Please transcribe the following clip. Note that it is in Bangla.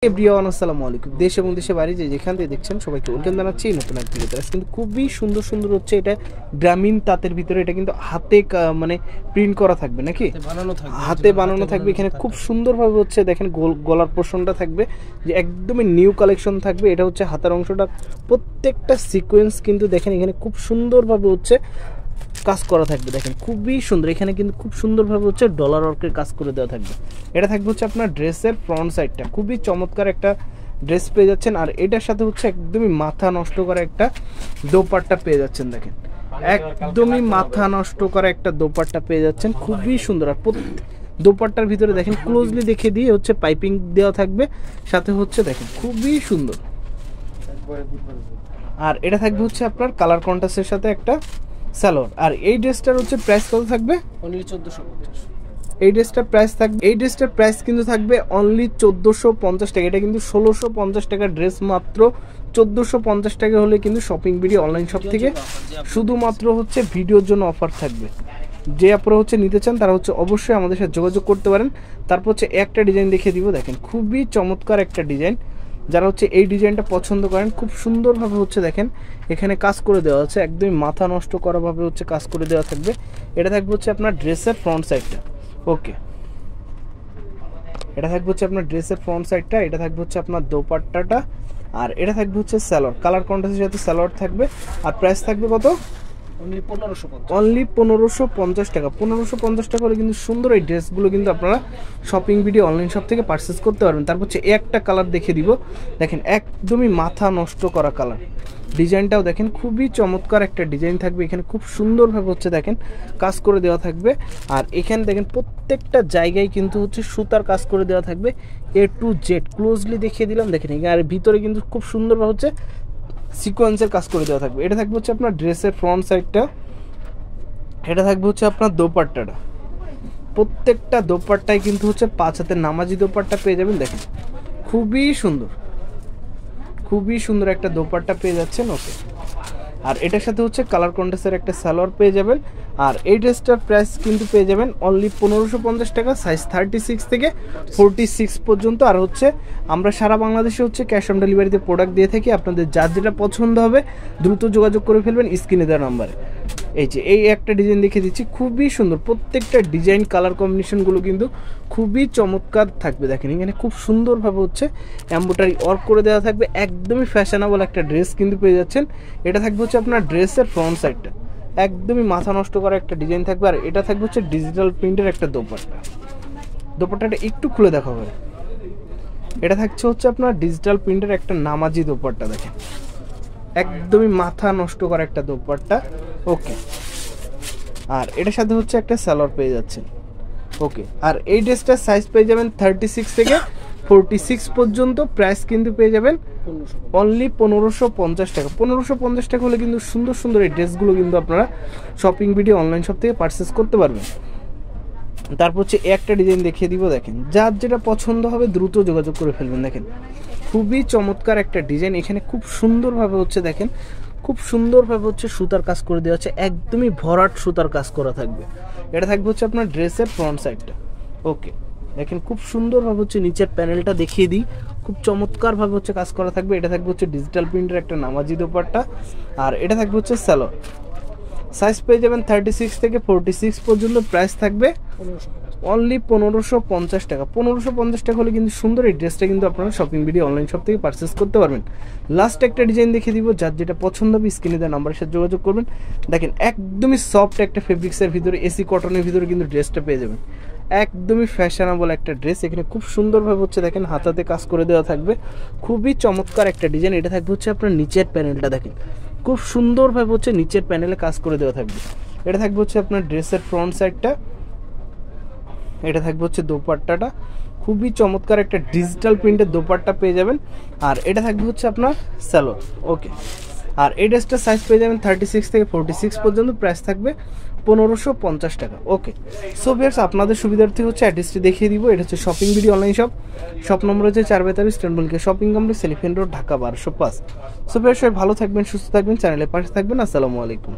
এভরিওয়ান আসসালামু আলাইকুম। দেশ এবং দেশের বাইরে যেখান থেকে দেখছেন সবাইকে ওয়েলকাম জানাচ্ছি নতুন এক ভিডিওতে। কিন্তু খুবই সুন্দর সুন্দর হচ্ছে এটা গ্রামীণ তাঁতের ভিতরে, এটা কিন্তু হাতে মানে প্রিন্ট করা থাকবে নাকি হাতে বানানো থাকবে। এখানে খুব সুন্দরভাবে হচ্ছে দেখেন গলার পোর্শনটা থাকবে যে একদমই নিউ কালেকশন থাকবে। এটা হচ্ছে হাতের অংশটা, প্রত্যেকটা সিকোয়েন্স কিন্তু দেখেন এখানে খুব সুন্দরভাবে হচ্ছে কাজ করা থাকবে। দেখেন খুবই সুন্দর, এখানে কিন্তু খুব সুন্দরভাবে হচ্ছে ডলার ওয়ার্কের কাজ করে দেওয়া থাকবে। এটা থাকবে হচ্ছে আপনার ড্রেসের ফ্রন্ট সাইডটা, খুবই চমৎকার একটা ড্রেস পেয়ে যাচ্ছেন। আর এটার সাথে হচ্ছে একদমই মাথা নষ্ট করা একটা দোপাট্টা পেয়ে যাচ্ছেন। দেখেন একদমই মাথা নষ্ট করা একটা দোপাট্টা পেয়ে যাচ্ছেন, খুবই সুন্দর। আর দোপাট্টার ভিতরে দেখেন ক্লোজলি দেখে দিয়ে হচ্ছে পাইপিং দেওয়া থাকবে, সাথে হচ্ছে দেখেন খুবই সুন্দর। আর এটা থাকবে হচ্ছে আপনার কালার কন্ট্রাস্টের সাথে একটা সালোয়ার। আর এই ড্রেসটার হচ্ছে প্রাইস কত থাকবে? অনলি 1450। এই ড্রেসটার প্রাইস থাকবে, এই ড্রেসটার প্রাইস কিন্তু থাকবে অনলি 1450 টাকা। এটা কিন্তু 1650 টাকার ড্রেস, মাত্র 1450 টাকা হলে কিন্তু শপিং ভিডিও অনলাইন শপ থেকে শুধুমাত্র হচ্ছে ভিডিওর জন্য অফার থাকবে। যে আপনারা হচ্ছে নিতে চান তারা হচ্ছে অবশ্যই আমাদের সাথে যোগাযোগ করতে পারেন। তারপর হচ্ছে একটা ডিজাইন দেখিয়ে দিব, দেখেন খুবই চমৎকার একটা ডিজাইন। যারা হচ্ছে এই ডিজাইনটা পছন্দ করেন, খুব সুন্দরভাবে হচ্ছে দেখেন এখানে কাজ করে দেওয়া আছে, একদমই মাথা নষ্ট করাভাবে হচ্ছে কাজ করে দেওয়া থাকবে। এটা থাকবে হচ্ছে আপনার ড্রেসের ফ্রন্ট সাইডটা। ওকে, এটা থাকবে হচ্ছে আপনার ড্রেসের ফ্রন্ট সাইডটা। এটা থাকবে হচ্ছে আপনার দোপাট্টাটা। আর এটা থাকবে হচ্ছে সালোয়ার, কালার কন্ট্রাস্টের সাথে সালোয়ার থাকবে। আর প্রাইস থাকবে কত? অনলি 1550 টাকা। 1550 টাকা হলে কিন্তু সুন্দর এই ড্রেসগুলো কিন্তু আপনারা শপিং ভিডিও অনলাইন শপ থেকে পারচেস করতে পারবেন। তারপর হচ্ছে একটা কালার দেখিয়ে দিব, দেখেন একদমই মাথা নষ্ট করা কালার। ডিজাইনটাও দেখেন খুবই চমৎকার একটা ডিজাইন থাকবে, এখানে খুব সুন্দরভাবে হচ্ছে দেখেন কাজ করে দেওয়া থাকবে। আর এখানে দেখেন প্রত্যেকটা জায়গায় কিন্তু হচ্ছে সুতার কাজ করে দেওয়া থাকবে, A to Z ক্লোজলি দেখিয়ে দিলাম। দেখেন আর ভিতরে কিন্তু খুব সুন্দরভাবে হচ্ছে সিকোয়েন্সের কাজ করে দেওয়া থাকবে। এটা থাকবে হচ্ছে আপনার ড্রেসের ফ্রন্ট সাইডটা। এটা থাকবে হচ্ছে আপনার দোপাট্টাটা, প্রত্যেকটা দোপাট্টায় কিন্তু হচ্ছে 5 হাতের নামাজি দোপাট্টা পেয়ে যাবেন। দেখেন খুবই সুন্দর, খুবই সুন্দর একটা দোপাট্টা পেয়ে যাচ্ছেন। ওকে, আর এটার সাথে হচ্ছে কালার কন্ট্রাস্টের একটা সালোয়ার পেয়ে যাবেন। আর এই ড্রেসটার প্রাইস কিন্তু পেয়ে যাবেন অনলি 1550 টাকা, সাইজ 36 থেকে 46 পর্যন্ত। আর হচ্ছে আমরা সারা বাংলাদেশে হচ্ছে ক্যাশ অন ডেলিভারিতে প্রোডাক্ট দিয়ে থাকি। আপনাদের যার যেটা পছন্দ হবে দ্রুত যোগাযোগ করে ফেলবেন স্ক্রিনে দেওয়া নাম্বারে। এই যে এই একটা ডিজাইন দেখিয়ে দিচ্ছি, খুবই সুন্দর। প্রত্যেকটা ডিজাইন কালার কম্বিনেশনগুলো কিন্তু খুবই চমৎকার থাকবে। দেখেন এখানে খুব সুন্দরভাবে হচ্ছে এমব্রয়ডারি ওয়ার্ক করে দেওয়া থাকবে, একদমই ফ্যাশনেবল একটা ড্রেস কিন্তু পেয়ে যাচ্ছেন। এটা থাকবে হচ্ছে আপনার ড্রেসের ফ্রন্ট সাইডটা, একদমই মাথা নষ্ট করা একটা ডিজাইন থাকবে। আর এটা থাকবে হচ্ছে ডিজিটাল প্রিন্টের একটা দোপাট্টা। দোপাট্টাটা একটু খুলে দেখা হবে। এটা থাকছে হচ্ছে আপনার ডিজিটাল প্রিন্টের একটা নামাজি দোপাট্টা। দেখেন একদমই মাথা নষ্ট করা একটা দোপাট্টা। ওকে, আর এটার সাথে হচ্ছে একটা সালোয়ার পেয়ে যাচ্ছেন। ওকে, আর এই ড্রেসটার সাইজ পেয়ে যাবেন 36 থেকে 46 পর্যন্ত। প্রাইস কিন্তু পেয়ে যাবেন অনলি 1550 টাকা। 1550 টাকা হলে কিন্তু সুন্দর সুন্দর এই ড্রেসগুলো কিন্তু আপনারা শপিং ভিডিও অনলাইন শপ থেকে পারচেস করতে পারবেন। তারপর হচ্ছে একটা ডিজাইন দেখিয়ে দিব, দেখেন যার যেটা পছন্দ হবে দ্রুত যোগাযোগ করে ফেলবেন। দেখেন খুবই চমৎকার একটা ডিজাইন, এখানে খুব সুন্দরভাবে হচ্ছে দেখেন খুব সুন্দরভাবে হচ্ছে সুতার কাজ করে দেওয়া আছে, একদমই ভরাট সুতার কাজ করা থাকবে। এটা থাকবে হচ্ছে আপনার ড্রেসের ফ্রন্ট সাইডটা। ওকে, দেখেন খুব সুন্দরভাবে হচ্ছে নিচের প্যানেলটা দেখিয়ে দিই, খুব চমৎকারভাবে হচ্ছে কাজ করা থাকবে। এটা থাকবে হচ্ছে ডিজিটাল প্রিন্টের একটা নামাজি দোপাট্টা। আর এটা থাকবে হচ্ছে সালোয়ার, সাইজ পেয়ে যাবেন 36 থেকে 46 পর্যন্ত। প্রাইস থাকবে অনলি 1550 টাকা। 1550 টাকা হলে কিন্তু সুন্দর এই ড্রেসটা কিন্তু আপনারা শপিং ভিডিও অনলাইন শপ থেকে পারচেস করতে পারবেন। লাস্ট একটা ডিজাইন দেখিয়ে দিব, যার যেটা পছন্দ হবে স্ক্রিনে দেওয়া নাম্বারের সাথে যোগাযোগ করবেন। দেখেন একদমই সফট একটা ফেব্রিক্সের ভিতরে, এসি কটনের ভিতরে কিন্তু ড্রেসটা পেয়ে যাবেন, একদমই ফ্যাশনেবল একটা ড্রেস। এখানে খুব সুন্দরভাবে হচ্ছে দেখেন হাতাতে কাজ করে দেওয়া থাকবে, খুবই চমৎকার একটা ডিজাইন। এটা থাকবে হচ্ছে আপনার নিচের প্যানেলটা, দেখেন খুব সুন্দরভাবে হচ্ছে নিচের প্যানেলে কাজ করে দেওয়া থাকবে। এটা থাকবে হচ্ছে আপনার ড্রেসের ফ্রন্ট সাইডটা। এটা থাকবে হচ্ছে দোপাট্টাটা, খুবই চমৎকার একটা ডিজিটাল প্রিন্টের দোপাট্টা পেয়ে যাবেন। আর এটা থাকবে হচ্ছে আপনার সালোয়ার। ওকে, আর এই ড্রেসটার সাইজ পেয়ে যাবেন 36 থেকে 46 পর্যন্ত। প্রাইস থাকবে 1550 টাকা। ওকে, সো ভিউয়ার্স আপনাদের সুবিধার্থে হচ্ছে অ্যাড্রেসটি দেখিয়ে দিব। এটা হচ্ছে shopping video online shop, shop number হচ্ছে 442 ইস্টানবুলকে shopping complex, elephant road, Dhaka 1205। So viewers সবাই ভালো থাকবেন, সুস্থ থাকবেন, চ্যানেলের পাশে থাকবেন। আসসালামু আলাইকুম।